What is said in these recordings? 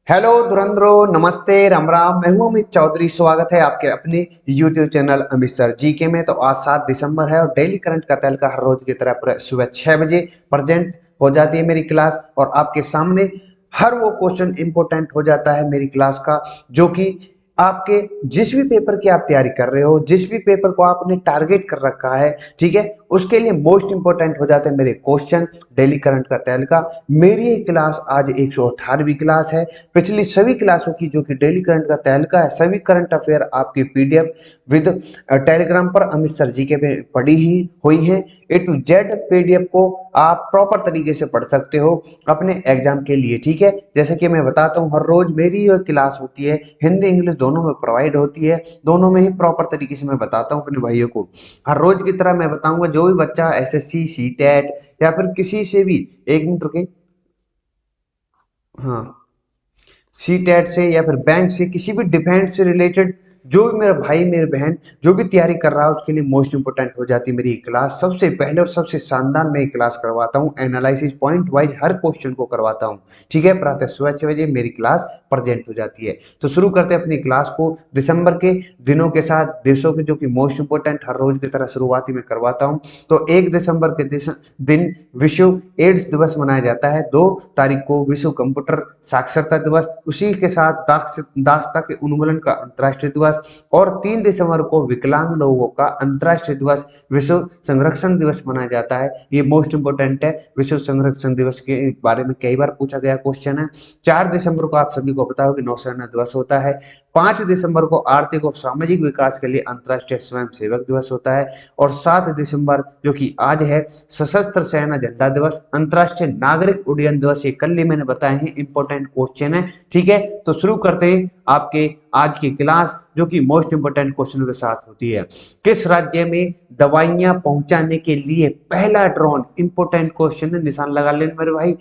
Hello धुरंधरो, नमस्ते, राम राम। मैं हूं अमित चौधरी। स्वागत है आपके अपने YouTube channel Amit sir GK में। तो आज 7 दिसंबर है और डेली करंट का तहलका हर रोज की तरह सुबह 6 बजे प्रेजेंट हो जाती है मेरी क्लास। और आपके सामने हर वो क्वेश्चन इंपॉर्टेंट हो जाता है मेरी क्लास का, जो कि आपके जिस भी पेपर की आप तैयारी कर रहे हो, जिस भी पेपर को आपने टारगेट कर रखा है, ठीक है, उसके लिए मोस्ट इंपॉर्टेंट हो जाते हैं मेरे क्वेश्चन डेली करंट का तहलका। मेरी ये क्लास आज 118वीं क्लास है। पिछली सभी क्लासों की जो कि डेली करंट का तहलका है, सभी करंट अफेयर आपकी पीडीएफ विद टेलीग्राम पर अमित सर जी के पे पड़ी ही हुई है। ए टू जेड पीडीएफ को आप प्रॉपर तरीके से पढ़ सकते हो अपने एग्जाम के लिए, ठीक है। जैसे कि मैं बताता हूँ, हर रोज मेरी ये क्लास होती है, हिंदी इंग्लिश दोनों में प्रोवाइड होती है, दोनों में ही प्रॉपर तरीके से मैं बताता हूँ अपने भाइयों को। हर रोज की तरह मैं बताऊंगा, जो भी बच्चा एसएससी सीटेट या फिर किसी से भी, एक मिनट रुके, हाँ, सीटेट से या फिर बैंक से, किसी भी डिफेंस से रिलेटेड जो भी मेरा भाई मेरे बहन जो भी तैयारी कर रहा है, उसके लिए मोस्ट इंपोर्टेंट हो जाती है मेरी क्लास। सबसे पहले और सबसे शानदार मैं क्लास करवाता हूँ, एनालिसिस पॉइंट वाइज हर क्वेश्चन को करवाता हूँ, ठीक है। प्रातः सुबह 6 बजे मेरी क्लास प्रेजेंट हो जाती है। तो शुरू करते हैं अपनी क्लास को दिसंबर के दिनों के साथ, देशों के जो कि मोस्ट इंपोर्टेंट हर रोज की तरह शुरुआती में करवाता हूँ। तो 1 दिसंबर के दिन विश्व एड्स दिवस मनाया जाता है। 2 तारीख को विश्व कंप्यूटर साक्षरता दिवस, उसी के साथ दाक्षता के उन्मूलन का अंतर्राष्ट्रीय दिवस, और 3 दिसंबर को विकलांग लोगों का अंतर्राष्ट्रीय दिवस, विश्व संरक्षण दिवस मनाया जाता है। ये मोस्ट इंपोर्टेंट है। विश्व संरक्षण दिवस के बारे में कई बार पूछा गया क्वेश्चन है। 4 दिसंबर को आप सभी को पता हो कि नौसेना दिवस होता है। 5 दिसंबर को आर्थिक और सामाजिक विकास के लिए अंतर्राष्ट्रीय स्वयं सेवक दिवस होता है। और 7 दिसंबर जो कि आज है, सशस्त्र सेना झंडा दिवस, अंतर्राष्ट्रीय नागरिक उड्डयन दिवस। ये कल ही मैंने बताए हैं, इंपॉर्टेंट क्वेश्चन है, ठीक है। तो शुरू करते हैं आपके आज की क्लास, जो कि मोस्ट इंपोर्टेंट क्वेश्चन के साथ होती है। किस राज्य में दवाइयां पहुंचाने के लिए पहला ड्रोन, इंपोर्टेंट क्वेश्चन है, निशान लगा लेना मेरे भाई,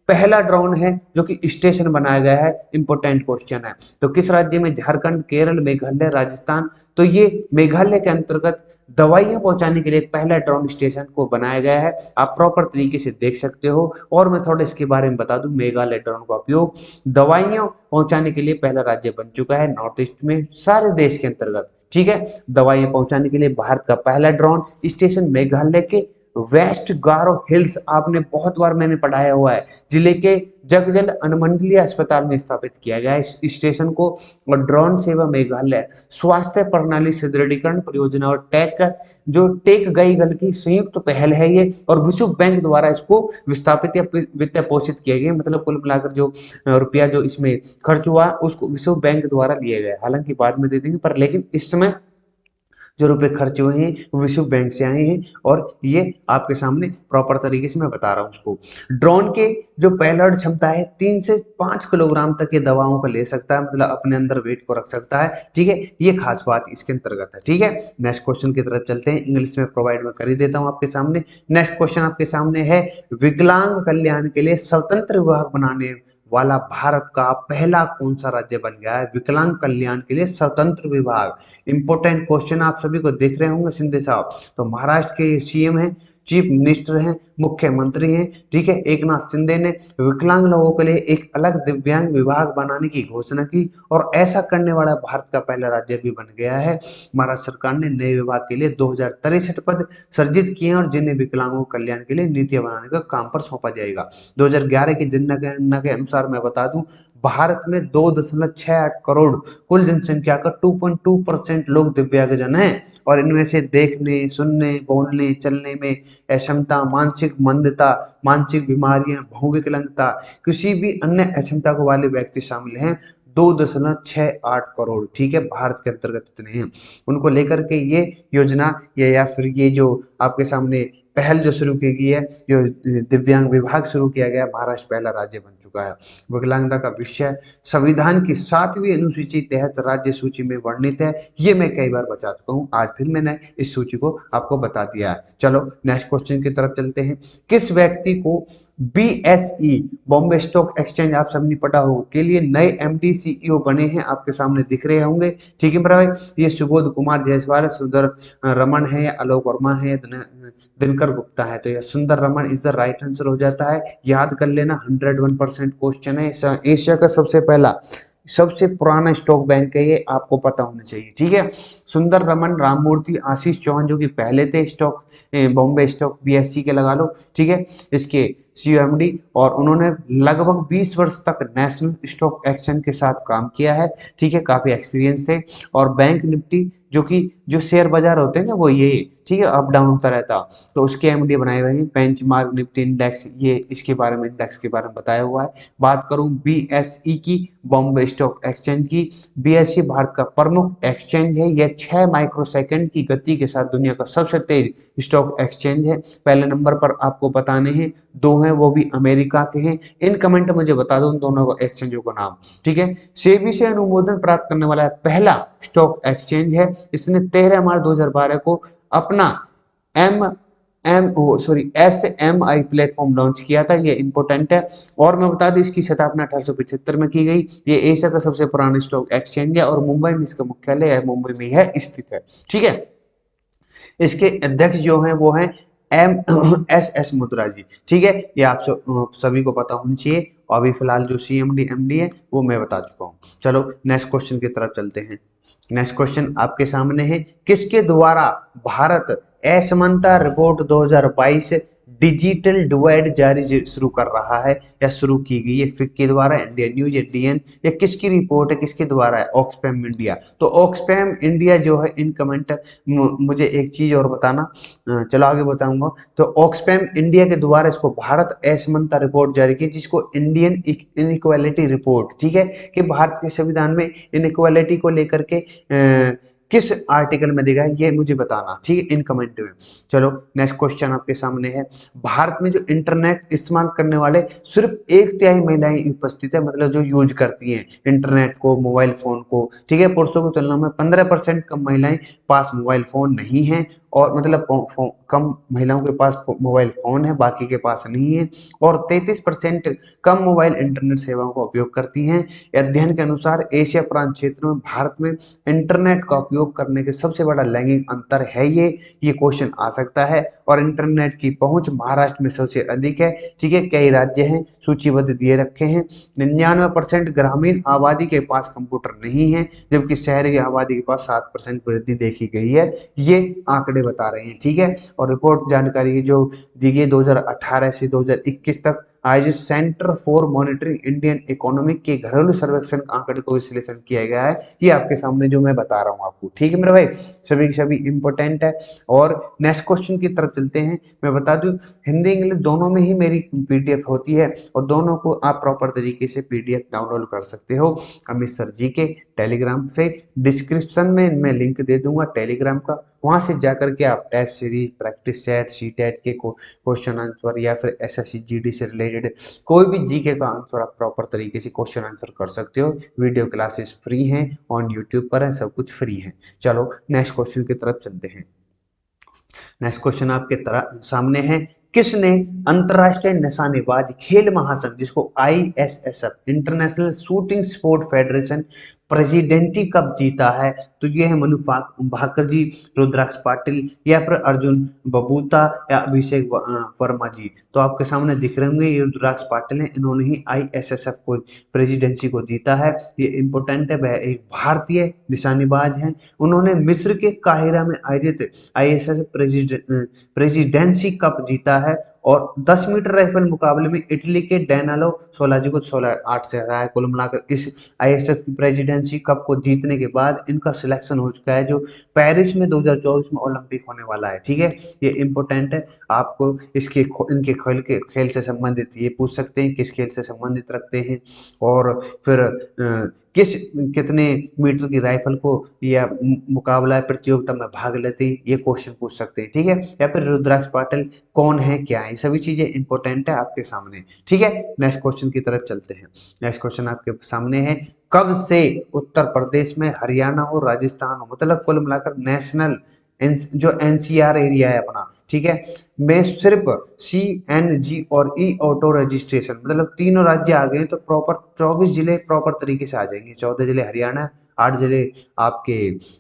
पहला ड्रोन है जो कि स्टेशन बनाया गया है, इंपोर्टेंट क्वेश्चन है। तो किस राज्य में? झारखंड, केरल, मेघालय, राजस्थान। तो ये मेघालय के अंतर्गत दवाइयां पहुंचाने के लिए पहला ड्रोन स्टेशन को बनाया गया है। आप प्रॉपर तरीके से देख सकते हो। और मैं थोड़ा इसके बारे में बता दूं, मेघालय ड्रोन का उपयोग दवाइयां पहुंचाने के लिए पहला राज्य बन चुका है नॉर्थ ईस्ट में, सारे देश के अंतर्गत, ठीक है। दवाइयां पहुंचाने के लिए भारत का पहला ड्रोन स्टेशन मेघालय के वेस्ट गारो हिल्स, आपने बहुत बार मैंने पढ़ाया हुआ है, जिले के जगजल अनुमंडलीय अस्पताल में स्थापित किया गया है इस स्टेशन को। और ड्रोन सेवा मेघालय स्वास्थ्य प्रणाली सुदृढ़ीकरण परियोजना और टेक गई गल की संयुक्त पहल है ये, और विश्व बैंक द्वारा इसको विस्थापित या वित्त पोषित किया गया। मतलब कुल मिलाकर जो रुपया जो इसमें खर्च हुआ, उसको विश्व बैंक द्वारा लिया गया। हालांकि बाद में दे देंगे, पर लेकिन इस समय जो रुपए खर्च हुए हैं वो विश्व बैंक से आए हैं। और ये आपके सामने प्रॉपर तरीके से मैं बता रहा हूँ उसको। ड्रोन के जो पेलोड क्षमता है, 3 से 5 किलोग्राम तक ये दवाओं को ले सकता है, मतलब अपने अंदर वेट को रख सकता है, ठीक है। ये खास बात इसके अंतर्गत है, ठीक है। नेक्स्ट क्वेश्चन की तरफ चलते हैं, इंग्लिश में प्रोवाइड में कर ही देता हूँ आपके सामने। नेक्स्ट क्वेश्चन आपके सामने है, विकलांग कल्याण के लिए स्वतंत्र विभाग बनाने वाला भारत का पहला कौन सा राज्य बन गया है? विकलांग कल्याण के लिए स्वतंत्र विभाग, इंपोर्टेंट क्वेश्चन आप सभी को देख रहे होंगे शिंदे साहब। तो महाराष्ट्र के सीएम हैं, चीफ मिनिस्टर हैं, मुख्यमंत्री हैं, ठीक है, एकनाथ शिंदे ने विकलांग लोगों के लिए एक अलग दिव्यांग विभाग बनाने की घोषणा की, और ऐसा करने वाला भारत का पहला राज्य भी बन गया है। महाराष्ट्र सरकार ने नए विभाग के लिए 2063 पद सृजित किए हैं, और जिन्हें विकलांगों कल्याण के लिए नीतियां बनाने का काम पर सौंपा जाएगा। 2011 की जनगणना के अनुसार मैं बता दूं, भारत में 2.68 करोड़ कुल जनसंख्या का 2.2% लोग दिव्यांगजन हैं। और इनमें से देखने, सुनने, बोलने, चलने में अक्षमता, मानसिक मंदता, मानसिक बीमारियां, बहुविकलांगता, किसी भी अन्य अक्षमता को वाले व्यक्ति शामिल हैं। 2.68 करोड़, ठीक है, भारत के अंतर्गत इतने हैं। उनको लेकर के ये योजना या फिर ये जो आपके सामने पहल जो शुरू की गई है, जो दिव्यांग विभाग शुरू किया गया, महाराष्ट्र पहला राज्य बन चुका है। विकलांगता का विषय संविधान की 7वीं अनुसूची तहत राज्य सूची में वर्णित है। ये मैं कई बार बता चुका हूँ, आज फिर मैंने इस सूची को आपको बता दिया है। चलो नेक्स्ट क्वेश्चन की तरफ चलते हैं। किस व्यक्ति को बीएसई, बॉम्बे स्टॉक एक्सचेंज, आप सबने पढ़ा हो, के लिए नए एमडी सीईओ बने हैं, आपके सामने दिख रहे होंगे, ठीक है भाई। ये सुबोध कुमार जायसवाल, सुधर रमन है, आलोक वर्मा है, दिनकर गुप्ता है, तो यह सुंदर Raman is the right answer हो जाता है। याद कर लेना, 101% क्वेश्चन है। एशिया का सबसे पुराना स्टॉक बैंक है, ये आपको पता होना चाहिए, ठीक है। सुंदर रमन, राममूर्ति, आशीष चौहान जो कि पहले थे स्टॉक बॉम्बे स्टॉक बीएससी के, लगा लो, ठीक है, इसके सीयूएमडी, और उन्होंने लगभग 20 वर्ष तक नेशनल स्टॉक एक्सचेंज के साथ काम किया है, ठीक है, काफी एक्सपीरियंस थे। और बैंक निफ्टी जो कि जो शेयर बाजार होते हैं ना, वो ये, ठीक है, अप डाउन होता रहता, तो उसके एमडी बनाए हुए हैं। बेंचमार्क निफ्टी इंडेक्स, ये इसके बारे में, इंडेक्स के बारे में बताया हुआ है। बात करूं बीएसई की, बॉम्बे स्टॉक एक्सचेंज की, बीएसई भारत का प्रमुख एक्सचेंज है। यह 6 माइक्रोसेकंड की गति के साथ दुनिया का सबसे तेज स्टॉक एक्सचेंज है। पहले नंबर पर आपको बताने हैं, दो हैं, वो भी अमेरिका के हैं। इन कमेंट मुझे बता दो उन दोनों एक्सचेंजों का नाम, ठीक है। सेबी से अनुमोदन प्राप्त करने वाला पहला स्टॉक एक्सचेंज है। इसने 13 मार्च 2012 को अपना एम SMI प्लेटफॉर्म लॉन्च किया था, ये इंपॉर्टेंट है। और मैं बता दूं, इसकी स्थापना 1875 में की गई। ये एशिया का सबसे पुराना स्टॉक एक्सचेंज है और मुंबई में इसका मुख्यालय है, मुंबई में है स्थित है, ठीक है। इसके अध्यक्ष जो हैं वो हैं MS मुद्रा जी, ठीक है। ये आप सभी को पता होना चाहिए। और अभी फिलहाल जो CMD MD है वो मैं बता चुका हूँ। चलो नेक्स्ट क्वेश्चन की तरफ चलते हैं। नेक्स्ट क्वेश्चन आपके सामने है, किसके द्वारा भारत असमानता रिपोर्ट 2022 डिजिटल डिवाइड जारी शुरू कर रहा है या शुरू की गई है? फिक के द्वारा, इंडिया न्यूज, या DN, या किसकी रिपोर्ट है, किसके द्वारा है? Oxfam India. तो ऑक्सफैम इंडिया जो है, इन कमेंट मुझे एक चीज और बताना, चलो आगे बताऊंगा। तो ऑक्सफैम इंडिया के द्वारा इसको भारत असमानता रिपोर्ट जारी की, जिसको इंडियन इनइक्वालिटी रिपोर्ट, ठीक है, कि भारत के संविधान में इनइक्वालिटी को लेकर के किस आर्टिकल में देगा, ये मुझे बताना, ठीक है, इन कमेंट में। चलो नेक्स्ट क्वेश्चन आपके सामने है, भारत में जो इंटरनेट इस्तेमाल करने वाले सिर्फ 1/3 महिलाएं उपस्थित है, मतलब जो यूज करती हैं इंटरनेट को, मोबाइल फोन को, ठीक है। पुरुषों की तुलना में 15% कम महिलाएं पास मोबाइल फोन नहीं है, और मतलब कम महिलाओं के पास मोबाइल फोन है, बाकी के पास नहीं है। और 33% कम मोबाइल इंटरनेट सेवाओं का उपयोग करती हैं। अध्ययन के अनुसार एशिया प्रांत क्षेत्र में भारत में इंटरनेट का उपयोग करने के सबसे बड़ा लैंगिक अंतर है ये क्वेश्चन आ सकता है। और इंटरनेट की पहुंच महाराष्ट्र में सबसे अधिक है, ठीक है। कई राज्य हैं सूचीबद्ध दिए रखे हैं। 99% ग्रामीण आबादी के पास कंप्यूटर नहीं है, जबकि शहरी आबादी के पास 7% वृद्धि देखी गई है। ये आंकड़े बता रहे हैं, ठीक है। और रिपोर्ट जानकारी जो दी गई 2018 से 2021 तक आयोजित centre for monitoring Indian economic के घरेलू सर्वेक्षण आंकड़े को विश्लेषण किया गया है। ये आपके सामने जो मैं बता रहा हूँ आपको, ठीक है मेरे भाई, सभी के सभी इंपॉर्टेंट है। और नेक्स्ट क्वेश्चन की तरफ चलते हैं। मैं बता दूं, हिंदी इंग्लिश दोनों में ही मेरी PDF होती है, और दोनों को आप प्रॉपर तरीके से PDF डाउनलोड कर सकते हो अमित सर जी के टेलीग्राम से। डिस्क्रिप्शन में मैं लिंक दे दूंगा टेलीग्राम का, वहां से जाकर के आप test series, practice set, CTET के क्वेश्चन आंसर, या फिर SSC GD से रिलेटेड कोई भी GK का आंसर आप प्रॉपर तरीके से क्वेश्चन आंसर कर सकते हो। वीडियो क्लासेस फ्री हैं, ऑन यूट्यूब पर है, सब कुछ फ्री है। चलो नेक्स्ट क्वेश्चन की तरफ चलते हैं। नेक्स्ट क्वेश्चन आपके सामने है, किसने अंतरराष्ट्रीय निशानेबाज खेल महासंघ, जिसको ISSF international shooting sport federation president's cup जीता है? तो ये है मनु भाकर जी, रुद्राक्ष पाटिल, या फिर अर्जुन बबूता, या अभिषेक वर्मा जी। तो आपके सामने दिख रहे होंगे, ये रुद्राक्ष पाटिल हैं, इन्होंने ही ISSF को प्रेसिडेंसी को जीता है। ये इंपॉर्टेंट है, वह एक भारतीय निशानेबाज हैं। उन्होंने मिस्र के काहिरा में आयोजित ISSF प्रेसिडेंसी कप जीता है। और 10 मीटर राइफल मुकाबले में इटली के डैनालो सोलाजी को 16-8 से हराया। कुल मिलाकर इस ISSF प्रेसिडेंसी कप को जीतने के बाद इनका सिलेक्शन हो चुका है, जो पेरिस में 2024 में ओलंपिक होने वाला है, ठीक है। ये इंपॉर्टेंट है, आपको इसके इनके खेल से संबंधित ये पूछ सकते हैं, किस खेल से संबंधित रखते हैं, और फिर कितने मीटर की राइफल को या मुकाबला प्रतियोगिता में भाग लेते हैं, ये क्वेश्चन पूछ सकते हैं, ठीक है। या फिर रुद्राक्ष पाटिल कौन है, क्या है, सभी चीजें इंपॉर्टेंट है आपके सामने, ठीक है। नेक्स्ट क्वेश्चन की तरफ चलते हैं। नेक्स्ट क्वेश्चन आपके सामने है, कब से उत्तर प्रदेश में, हरियाणा हो, राजस्थान हो, मतलब कुल मिलाकर नेशनल जो NCR एरिया है अपना, ठीक है, में सिर्फ CNG और ऑटो रजिस्ट्रेशन, मतलब तीनों राज्य आ गए तो प्रॉपर 24 जिले प्रॉपर तरीके से आ जाएंगे। 14 जिले हरियाणा, 8 जिले आपके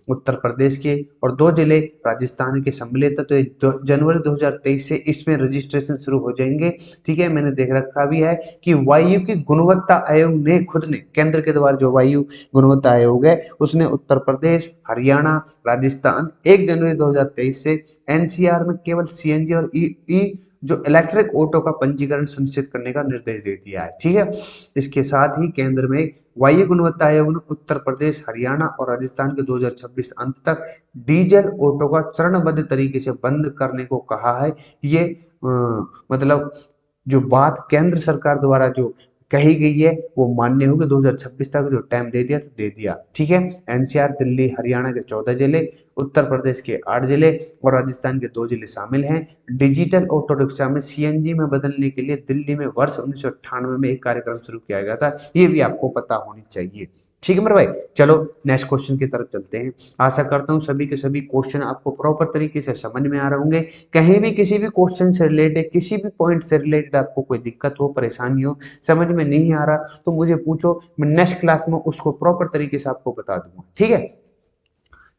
उत्तर प्रदेश के और 2 जिले राजस्थान के सम्मिलित है। तो जनवरी 2023 से इसमें रजिस्ट्रेशन शुरू हो जाएंगे। ठीक है, मैंने देख रखा भी है कि वायु की गुणवत्ता आयोग ने खुद ने, केंद्र के द्वारा जो वायु गुणवत्ता आयोग है उसने उत्तर प्रदेश, हरियाणा, राजस्थान 1 जनवरी 2023 से एनसीआर में केवल सीएनजी और ई जो इलेक्ट्रिक ऑटो का पंजीकरण सुनिश्चित करने का निर्देश दे दिया है। ठीक है, इसके साथ ही केंद्र में वायु गुणवत्ता आयोग ने उत्तर प्रदेश, हरियाणा और राजस्थान के 2026 अंत तक डीजल ऑटो का चरणबद्ध तरीके से बंद करने को कहा है। ये मतलब जो बात केंद्र सरकार द्वारा जो कही गई है वो मान्य होगी। 2026 तक जो टाइम दे दिया तो दे दिया। ठीक है, एनसीआर दिल्ली हरियाणा के 14 जिले, उत्तर प्रदेश के 8 जिले और राजस्थान के 2 जिले शामिल हैं। डिजिटल ऑटो रिक्शा में सीएनजी में बदलने के लिए दिल्ली में वर्ष 1998 में एक कार्यक्रम शुरू किया गया था। ये भी आपको पता होनी चाहिए। ठीक है मेरे भाई, चलो नेक्स्ट क्वेश्चन की तरफ चलते हैं। आशा करता हूँ सभी के सभी क्वेश्चन आपको प्रॉपर तरीके से समझ में आ रहे होंगे। कहीं भी किसी भी क्वेश्चन से रिलेटेड, किसी भी पॉइंट से रिलेटेड आपको कोई दिक्कत हो, परेशानी हो, समझ में नहीं आ रहा तो मुझे पूछो, मैं नेक्स्ट क्लास में उसको प्रॉपर तरीके से आपको बता दूंगा। ठीक है,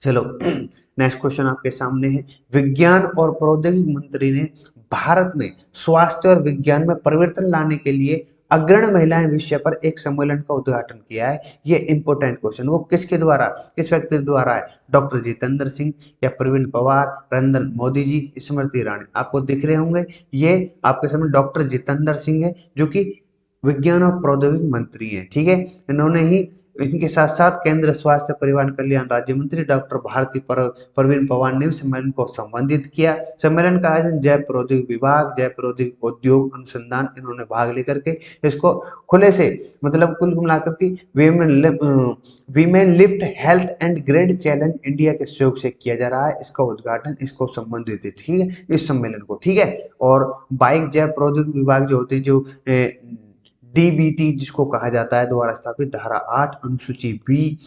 चलो नेक्स्ट क्वेश्चन आपके सामने है। विज्ञान और प्रौद्योगिकी मंत्री ने भारत में स्वास्थ्य और विज्ञान में परिवर्तन लाने के लिए अग्रणी महिलाएं विषय पर एक सम्मेलन का उद्घाटन किया है। ये इंपॉर्टेंट क्वेश्चन, वो किसके द्वारा, किस व्यक्ति द्वारा है? डॉक्टर जितेंद्र सिंह या प्रवीण पवार, नरेंद्र मोदी जी, स्मृति ईरानी। आपको दिख रहे होंगे ये आपके सामने डॉक्टर जितेंद्र सिंह है जो कि विज्ञान और प्रौद्योगिकी मंत्री हैं। ठीक है, इन्होंने ही, इनके साथ साथ केंद्र स्वास्थ्य परिवार कल्याण राज्य मंत्री डॉक्टर भारती प्रवीण पवार ने सम्मेलन को संबोधित किया। सम्मेलन का आयोजन जय प्रौद्योगिकी विभाग, जय प्रौद्योगिकी उद्योग अनुसंधान, इन्होंने भाग लेकर के इसको खुले से, मतलब कुल मिलाकर के women lift health and grade challenge India के सहयोग से किया जा रहा है। इसका उद्घाटन, इसको संबंधित है। ठीक है, इस सम्मेलन को। ठीक है, और बाइक जय प्रौद्योगिकी विभाग जो होते हैं, जो डीबीटी जिसको कहा जाता है, द्वारा स्थापित धारा 8 अनुसूची बी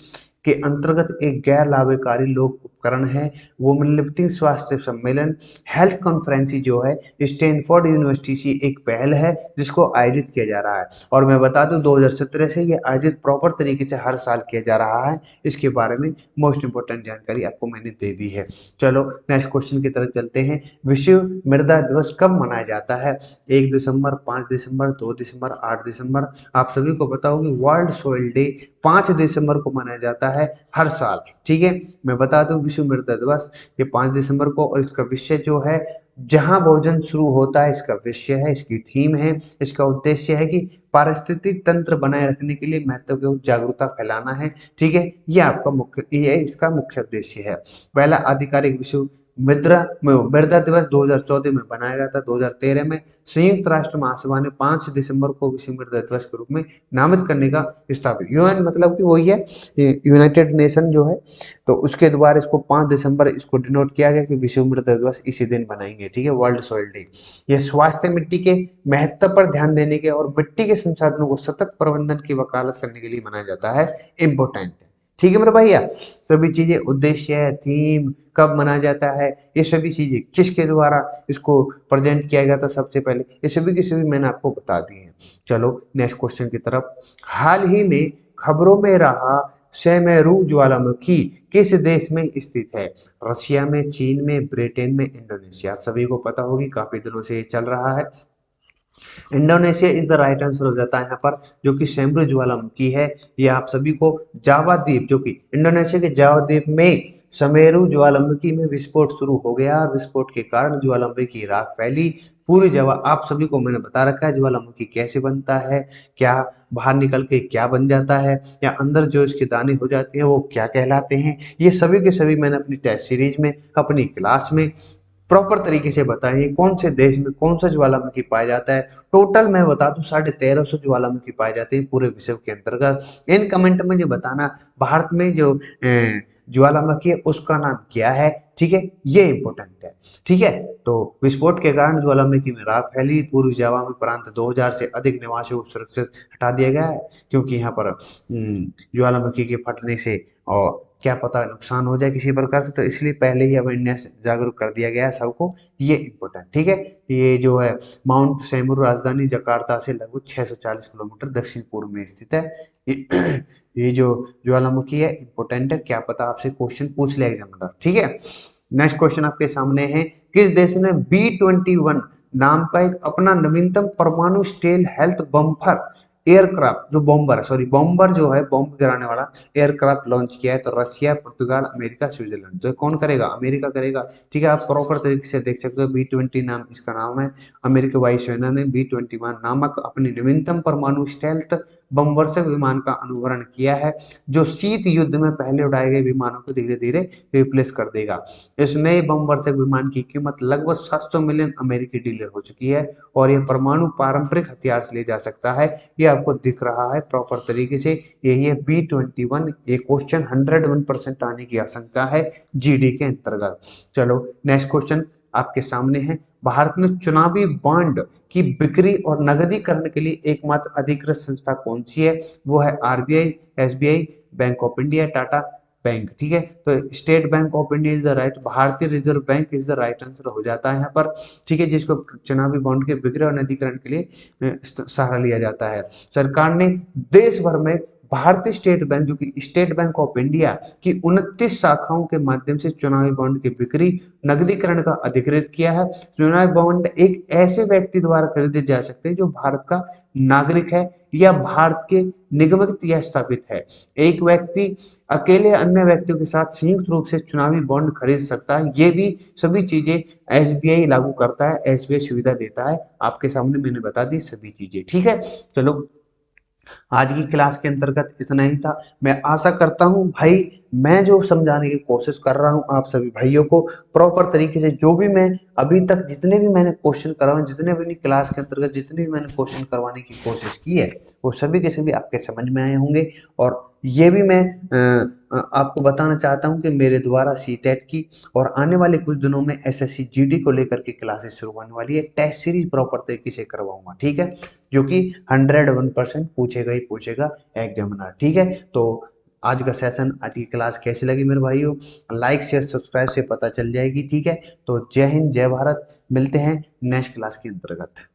के अंतर्गत एक गैर लाभकारी लोक उपकरण है। वुमेन लिफ्टिंग स्वास्थ्य सम्मेलन हेल्थ कॉन्फ्रेंस जो है स्टैनफोर्ड यूनिवर्सिटी से एक पहल है जिसको आयोजित किया जा रहा है। और मैं बता दूं 2017 से ये आयोजित प्रॉपर तरीके से हर साल किया जा रहा है। इसके बारे में मोस्ट इंपोर्टेंट जानकारी आपको मैंने दे दी है। चलो नेक्स्ट क्वेश्चन की तरफ चलते हैं। विश्व मृदा दिवस कब मनाया जाता है? 1 दिसंबर, 5 दिसंबर, 2 दिसंबर, 8 दिसंबर। आप सभी को पता होगी वर्ल्ड सोइल डे 5 दिसंबर को मनाया जाता है हर साल। ठीक है, मैं बता दूं विश्व मृदा दिवस ये 5 दिसंबर को, और इसका विषय जो है जहां भोजन शुरू होता है, इसका विषय है, इसकी थीम है। इसका उद्देश्य है कि पारिस्थितिक तंत्र बनाए रखने के लिए महत्वपूर्ण जागरूकता फैलाना है। ठीक है, ये आपका मुख्य, ये इसका मुख्य उद्देश्य है। पहला आधिकारिक विश्व मृदा दिवस 2014 में बनाया गया था। 2013 में संयुक्त राष्ट्र महासभा ने 5 दिसंबर को विश्व मृदा दिवस के रूप में नामित करने का स्थापित, यूएन मतलब कि वही है यूनाइटेड नेशन जो है, तो उसके द्वारा इसको 5 दिसंबर इसको डिनोट किया गया कि विश्व मृदा दिवस इसी दिन बनाएंगे। ठीक है, वर्ल्ड सॉइल डे। यह स्वास्थ्य मिट्टी के महत्व पर ध्यान देने के और मिट्टी के संसाधनों को सतत प्रबंधन की वकालत करने के लिए मनाया जाता है। इम्पोर्टेंट है। ठीक है मेरे भैया, सभी चीजें, उद्देश्य है, थीम, कब मनाया जाता है, ये सभी चीजें किसके द्वारा इसको प्रेजेंट किया गया था सबसे पहले, ये सभी की सभी मैंने आपको बता दी है। चलो नेक्स्ट क्वेश्चन की तरफ। हाल ही में खबरों में रहा सेमेरू ज्वालामुखी किस देश में स्थित है? रशिया में, चीन में, ब्रिटेन में, इंडोनेशिया। सभी को पता होगी, काफी दिनों से ये चल रहा है। Indonesia is the right answer हो जाता है यहाँ पर, जो कि सेम्ब्रो ज्वालामुखी है। ये आप सभी को जावा द्वीप, जो कि इंडोनेशिया के जावा द्वीप में समेरू ज्वालामुखी में विस्फोट शुरू हो गया और विस्फोट के कारण ज्वालामुखी की राख फैली पूरी जगह। आप सभी को मैंने बता रखा है ज्वालामुखी कैसे बनता है, क्या बाहर निकल के क्या बन जाता है, या अंदर जो इसके दाने हो जाते हैं वो क्या कहलाते हैं। ये सभी के सभी मैंने अपनी टेस्ट सीरीज में, अपनी क्लास में प्रॉपर तरीके से बताइए कौन से देश में कौन सा ज्वालामुखी पाया जाता है। टोटल मैं बता दूं 1350 ज्वालामुखी पाए जाते हैं पूरे विश्व के अंतर्गत। इन कमेंट में मुझे बताना भारत में जो ज्वालामुखी है उसका नाम क्या है। ठीक है, ये इंपॉर्टेंट है। ठीक है, तो विस्फोट के कारण ज्वालामुखी में राख फैली पूर्वी जावा में, प्रांत 2000 से अधिक निवासियों को सुरक्षित हटा दिया गया है, क्योंकि यहाँ पर ज्वालामुखी के फटने से और क्या पता नुकसान हो जाए किसी प्रकार से, तो इसलिए पहले ही अवेयरनेस जागरूक कर दिया गया है सबको, ये इम्पोर्टेंट। ठीक है, ये जो है माउंट सेमुर राजधानी जकार्ता से लगभग 640 किलोमीटर दक्षिण पूर्व में स्थित है। ये जो ज्वालामुखी है इम्पोर्टेंट है, क्या पता आपसे क्वेश्चन पूछ ले एग्जामिनर। ठीक है, नेक्स्ट क्वेश्चन आपके सामने है, किस देश ने B-21 नाम का एक अपना नवीनतम परमाणु स्टेल हेल्थ बम्पर एयरक्राफ्ट, जो बॉम्बर सॉरी बॉम्बर जो है बॉम्ब गिराने वाला एयरक्राफ्ट लॉन्च किया है? तो रशिया, पुर्तगाल, अमेरिका, स्विट्जरलैंड। तो कौन करेगा? अमेरिका करेगा। ठीक है, आप प्रॉपर तरीके से देख सकते हो, B-20 नाम इसका नाम है। अमेरिकी वायुसेना ने B-21 नामक अपनी नवीनतम परमाणु स्टेल्थ बमवर्षक विमान का अनुकरण किया है, जो शीत युद्ध में पहले उड़ाए गए विमानों को धीरे धीरे रिप्लेस कर देगा। इस नए बमवर्षक विमान की कीमत लगभग 700 मिलियन अमेरिकी डॉलर हो चुकी है, और यह परमाणु पारंपरिक हथियार से ले जा सकता है। ये आपको दिख रहा है प्रॉपर तरीके से, यही है B-21। ये क्वेश्चन 101% आने की आशंका है जीडी के अंतर्गत। चलो नेक्स्ट क्वेश्चन आपके सामने है, भारत में चुनावी बॉन्ड की बिक्री और नगदीकरण के लिए एकमात्र अधिकृत संस्था कौन सी है? वो है RBI, SBI, bank of India, Tata bank. ठीक है, तो state bank of India is the right, भारतीय reserve bank is the right answer हो जाता है यहाँ पर। ठीक है, जिसको चुनावी बॉन्ड के बिक्री और नगदीकरण के लिए सहारा लिया जाता है। सरकार ने देश भर में भारतीय स्टेट बैंक, जो कि स्टेट बैंक ऑफ इंडिया की 29 शाखाओं के माध्यम से चुनावी बॉन्ड की बिक्री नगदीकरण का अधिकृत किया है। चुनावी बॉन्ड एक ऐसे व्यक्ति द्वारा खरीदे जा सकते हैं जो भारत का नागरिक है या भारत के निगमित या स्थापित है। एक व्यक्ति अकेले अन्य व्यक्तियों के साथ संयुक्त रूप से चुनावी बॉन्ड खरीद सकता है। ये भी सभी चीजें एसबीआई लागू करता है, एसबीआई सुविधा देता है। आपके सामने मैंने बता दी सभी चीजें। ठीक है, चलो आज की क्लास के अंतर्गत इतना ही था। मैं आशा करता हूँ भाई, मैं जो समझाने की कोशिश कर रहा हूँ आप सभी भाइयों को प्रॉपर तरीके से, जो भी मैं अभी तक जितने भी मैंने क्वेश्चन करवाए, जितने भी क्लास के अंतर्गत जितने भी मैंने क्वेश्चन करवाने की कोशिश की है, वो सभी के सभी आपके समझ में आए होंगे। और ये भी मैं आपको बताना चाहता हूँ कि मेरे द्वारा सीटेट की और आने वाले कुछ दिनों में एसएससी जीडी को लेकर के क्लासेस शुरू होने वाली है। टेस्ट सीरीज प्रॉपर तरीके से करवाऊंगा। ठीक है, जो कि 101% पूछेगा ही पूछेगा एग्जामिनर। ठीक है, तो आज का सेशन, आज की क्लास कैसी लगी मेरे भाइयों? लाइक शेयर सब्सक्राइब से पता चल जाएगी। ठीक है, तो जय हिंद, जय भारत। मिलते हैं नेक्स्ट क्लास के अंतर्गत।